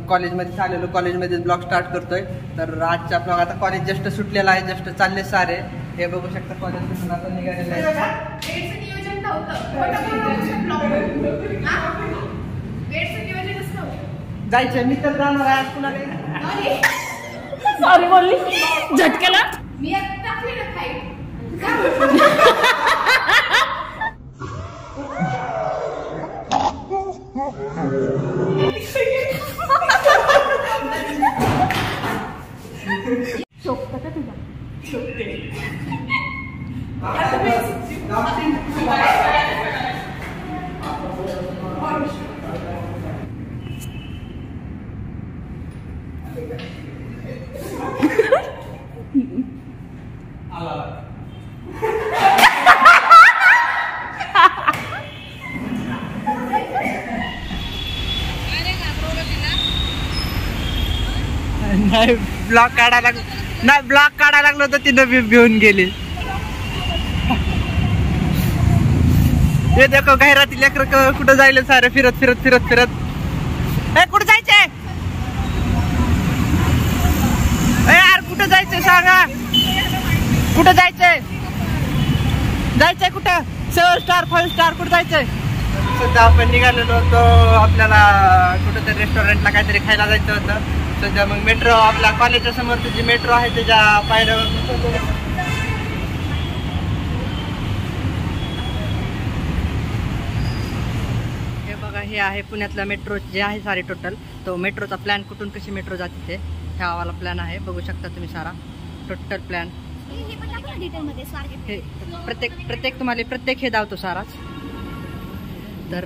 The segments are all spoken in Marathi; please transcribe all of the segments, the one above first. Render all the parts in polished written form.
कॉलेजमध्ये आलेलो, कॉलेजमध्ये ब्लॉग स्टार्ट करतोय. तर आजचा ब्लॉग आता कॉलेज जस्ट सुटलेला आहे, जस्ट चालले सारे. हे बघू शकता कॉलेज आता निघालेलं आहे. जायचं मी तर जाणार आहे आज कुणाला. सॉरी बोलली झटकेला. मी आता टाकली ना खाई. शोकतं का तुला? शोकते. नाही ब्लॉग काढायला लागलो तर तिनं भिवून गेली. हे देखो घरातील लेकर कुठं जायला सारे फिरत फिरत फिरत फिरत. ए कुठं जायचंय? यार कुठं जायचंय सांगा, कुठं जायचंय? जायचंय कुठं? 7 स्टार 5 स्टार कुठं जायचंय? सध्या आपण निघालेलो होतो, आपल्याला कुठंतरी रेस्टॉरंटला काहीतरी खायला जायचं होतं. सध्या मग मेट्रो आपल्या कॉलेजच्या समोर जी मेट्रो आहे त्याच्या पायऱ्यावर. हे बघा, हे आहे पुण्यातला मेट्रो जे आहे सारे टोटल. तो मेट्रोचा प्लॅन कुठून कशी मेट्रो जाते ते ह्या वाला प्लॅन आहे. बघू शकता तुम्ही सारा टोटल प्लॅन. हे प्रत्येक तुम्हाला प्रत्येक हे दावतो साराच. तर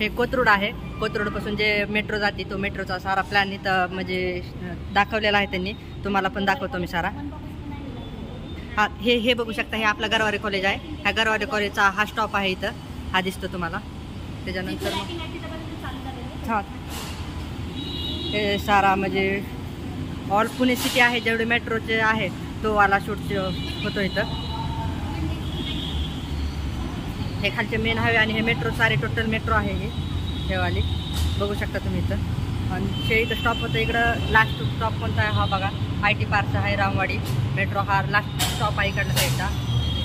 हे कोथरूड आहे, कोथरूड पासून जे मेट्रो जाते तो मेट्रोचा सारा प्लॅन इथं म्हणजे दाखवलेला आहे त्यांनी. तुम्हाला पण दाखवतो मी सारा. हा हे बघू शकता, हे आपला गरवारे कॉलेज आहे. ह्या गरवारे कॉलेजचा हा स्टॉप आहे इथं, हा दिसतो तुम्हाला. त्याच्यानंतर हा हे सारा म्हणजे ऑल पुणे सिटी आहे, जेवढे मेट्रोचे आहे तो वाला शूट होतो इथं. हे खालचे मेन हायवे आणि हे मेट्रो सारे टोटल मेट्रो आहे हे वाली. बघू शकता तुम्ही इथं. आणि हे इथं स्टॉप होतं. इकडं लास्ट स्टॉप कोणता आहे हा बघा, IT पार्कचा आहे रामवाडी मेट्रो. हा लास्ट स्टॉप आहे इकडलं साईडला.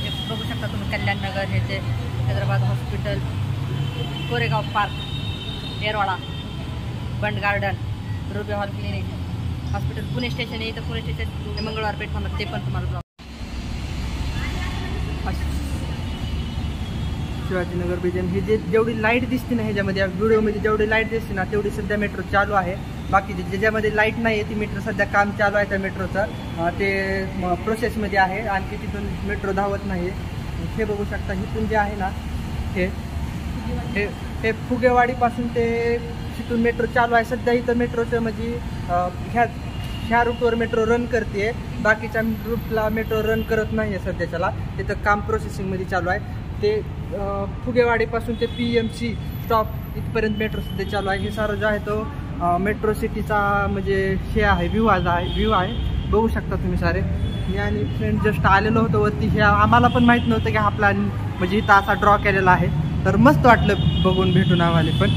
हे बघू शकता तुम्ही कल्याण नगर, हे ते हैदराबाद हॉस्पिटल, कोरेगाव पार्क, येरवाडा, बंड garden, ruby hall clinic hospital, Pune station आहे इथं. पुणे स्टेशन मंगळवार पेठ होणार, ते पण तुम्हाला शिवाजीनगर बिजन. ही जेवढी लाईट दिसते ना ह्याच्यामध्ये, व्हिडिओमध्ये जेवढी लाईट दिसते ना तेवढी सध्या मेट्रो चालू आहे. बाकी ज्याच्यामध्ये लाईट नाही आहे ती मेट्रो सध्या काम चालू आहे त्या मेट्रोचं, ते प्रोसेसमध्ये आहे. आणखी तिथून मेट्रो धावत नाही. हे बघू शकता इथून जे आहे ना हे फुगेवाडीपासून ते तिथून मेट्रो चालू आहे सध्या. इथं मेट्रोचं म्हणजे ह्या रूटवर मेट्रो रन करते, बाकीच्या रूटला मेट्रो रन करत नाही आहे सध्याच्याला. तिथं काम प्रोसेसिंगमध्ये चालू आहे. ते फुगेवाडीपासून ते PMC स्टॉप इथपर्यंत मेट्रो सध्या चालू आहे. हे सारं जो आहे तो मेट्रो सिटीचा म्हणजे हे आहे, व्ह्यू आहे. बघू शकता तुम्ही सारे. मी आणि फ्रेंड जस्ट आलेलो होतो वरती. हे आम्हाला पण माहीत नव्हतं की हा प्लॅन म्हणजे इथं असा ड्रॉ केलेला आहे. तर मस्त वाटलं बघून भेटून आम्हाला पण.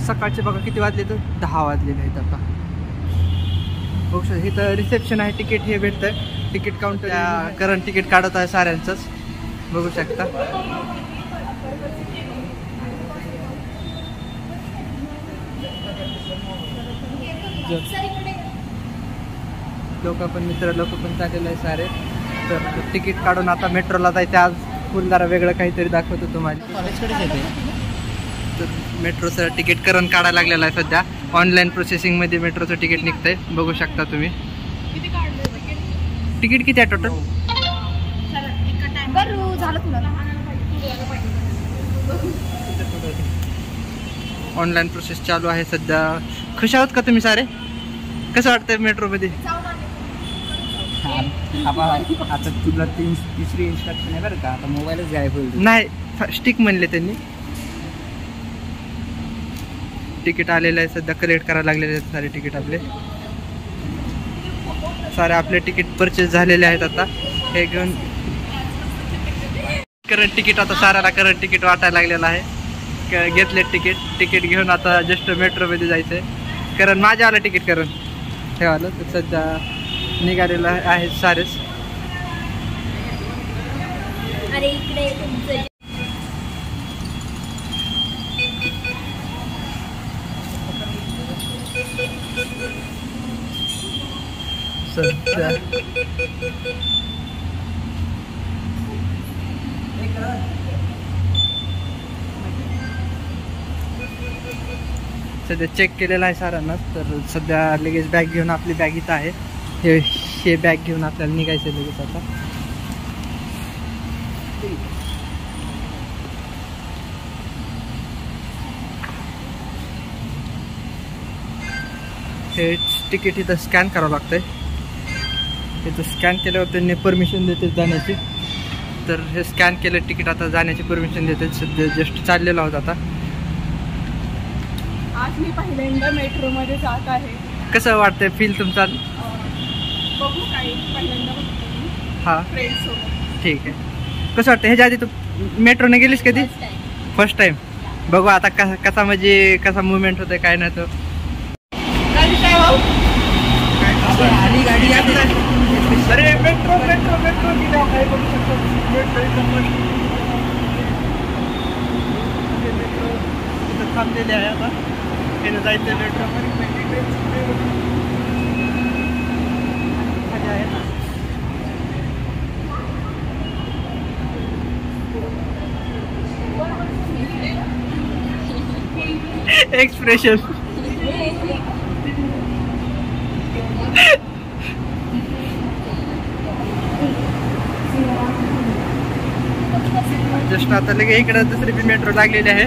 सकाळचे बघा किती वाजले, तर 10 वाजलेले आहेत आता. बघू शकता इथं रिसेप्शन आहे, तिकीट हे भेटतं, तिकीट काउंटर करंट तिकीट काढत आहे साऱ्यांचंच. बघू शकता लोक पण लोक पण चाललेलं आहे सारे. तर तिकीट काढून आता मेट्रोला जायचं. आज फुलदारा वेगळं काहीतरी दाखवतो तुम्हाला. कॉलेजकडेच येते. तर मेट्रोचं तिकीट करून काढायला लागलेलं आहे सध्या. ऑनलाईन प्रोसेसिंगमध्ये मेट्रोचं तिकीट निघतंय. बघू शकता तुम्ही. तिकीट किती आहे टोटल? ऑनलाईन प्रोसेस चालू आहे सध्या. खुश आहोत का तुम्ही सारे? कसं वाटतंय मेट्रोमध्ये? आता तुला तिसरी इन्स्ट्रक्शन आहे बरं का, आता मोबाईलच गायब होईल. नाही स्टिक म्हणले त्यांनी. तिकीट आलेलं आहे सध्या, कलेक्ट करायला लागलेले आहेत सारे तिकीट आपले. सारे आपले तिकीट परचेस झालेले आहेत आता. हे घेऊन करंट तिकीट आता साऱ्याला करंट तिकीट वाटायला लागलेलं आहे. घेतले तिकीट घेऊन आता जस्ट मेट्रोमध्ये जायचं आहे. कारण माझ्या आलं तिकीट करून ठेवालं तर सध्या निघालेलं आहे सारेच. अरे इकडे तुमचं सध्या चेक केलेलं आहे सारांना. तर सध्या लगेच बॅग घेऊन आपली बॅग इथं आहे. हे बॅग घेऊन आपल्याला निघायचं लगेच आता. हे तिकीट इथं स्कॅन करावं लागतंय. इथं स्कॅन केल्यावर त्यांनी परमिशन देते जाण्याची. तर हे स्कॅन केलं तिकीट आता जाण्याची परमिशन देते. सध्या जस्ट चाललेलो आहोत आता. आज मी पहिल्यांदा मेट्रोमध्ये जात आहे. कसं वाटतंय फील तुमचा? बघू काही पहिल्यांदा हां फ्रेंड सोबत. ठीक आहे. कसं वाटतं ह्याच्या आधी तू मेट्रोने गेलीस कधी? First time. बघू आता कसा म्हणजे कसा मुवमेंट होतोय काय नाही तो. आली गाडी अरे मेट्रो मेट्रो मेट्रो काय बघू शकतो. मेट्रो इथं थांबलेले आहे आता. हे जायचं मेट्रो खाली आहे ना. एक्सप्रेशन जस्ट आता लगे इकडे दुसरी भी मेट्रो लागलेली आहे.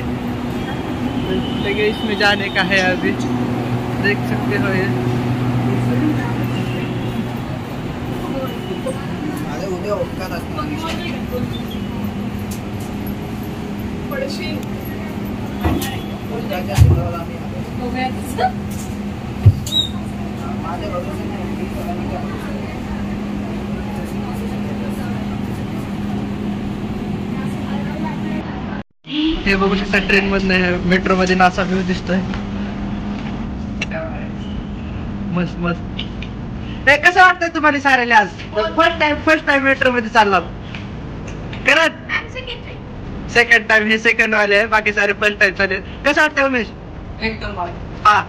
लगे इसमें जाने का है अभी. देख सकते हो ये. हे बघू शकता ट्रेन मधनं मेट्रो मध्ये नासा व्ह्यू दिसतोय. मस्त मस्त. हे कसं वाटतंय तुम्हाला साऱ्याला आज? फर्स्ट टाइम मेट्रो मध्ये चालला करत. Second time. हे सेकंड वाले आहे. बाकी सारे फर्स्ट टाइम चालेल. कसं वाटतंय उमेश? एकदम हा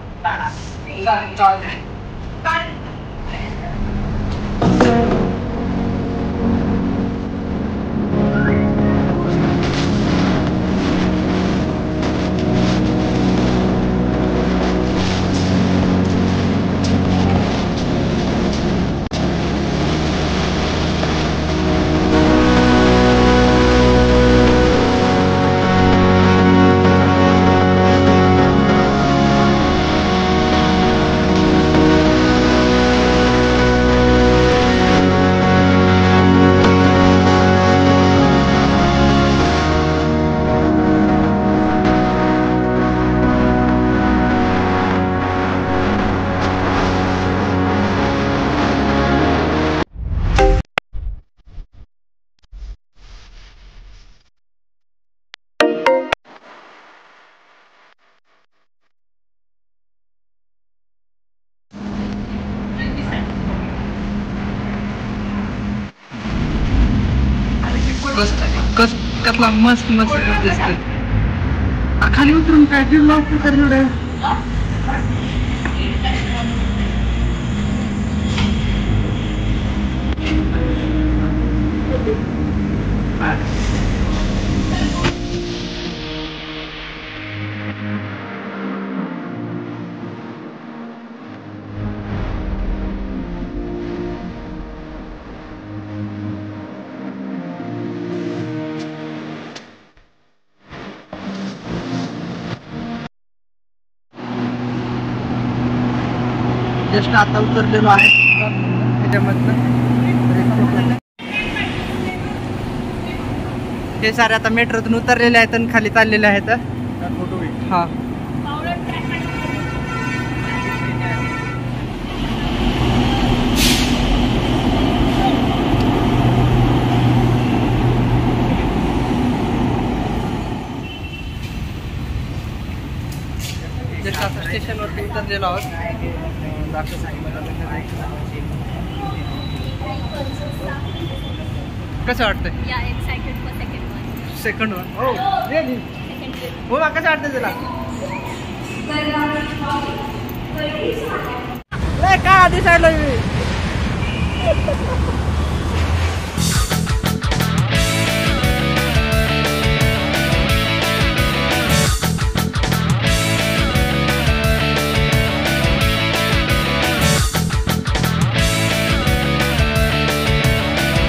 कसला मस्त मस्त दिसतोय. खाली उतरून काय तर जस्ट आता उतरलेलो आहे त्याच्यामधनं. हे सारे आता मेट्रोतून उतरलेले आहेत आणि खाली चाललेले आहेत. हा स्टेशनवरती उतरलेलो आहोत. दाखवतो मला कसं वाटतंय. या excited for second one. Second one. हो रिअली. हो मग कसं वाटतं तुला. काय आधी सांगितलं मी.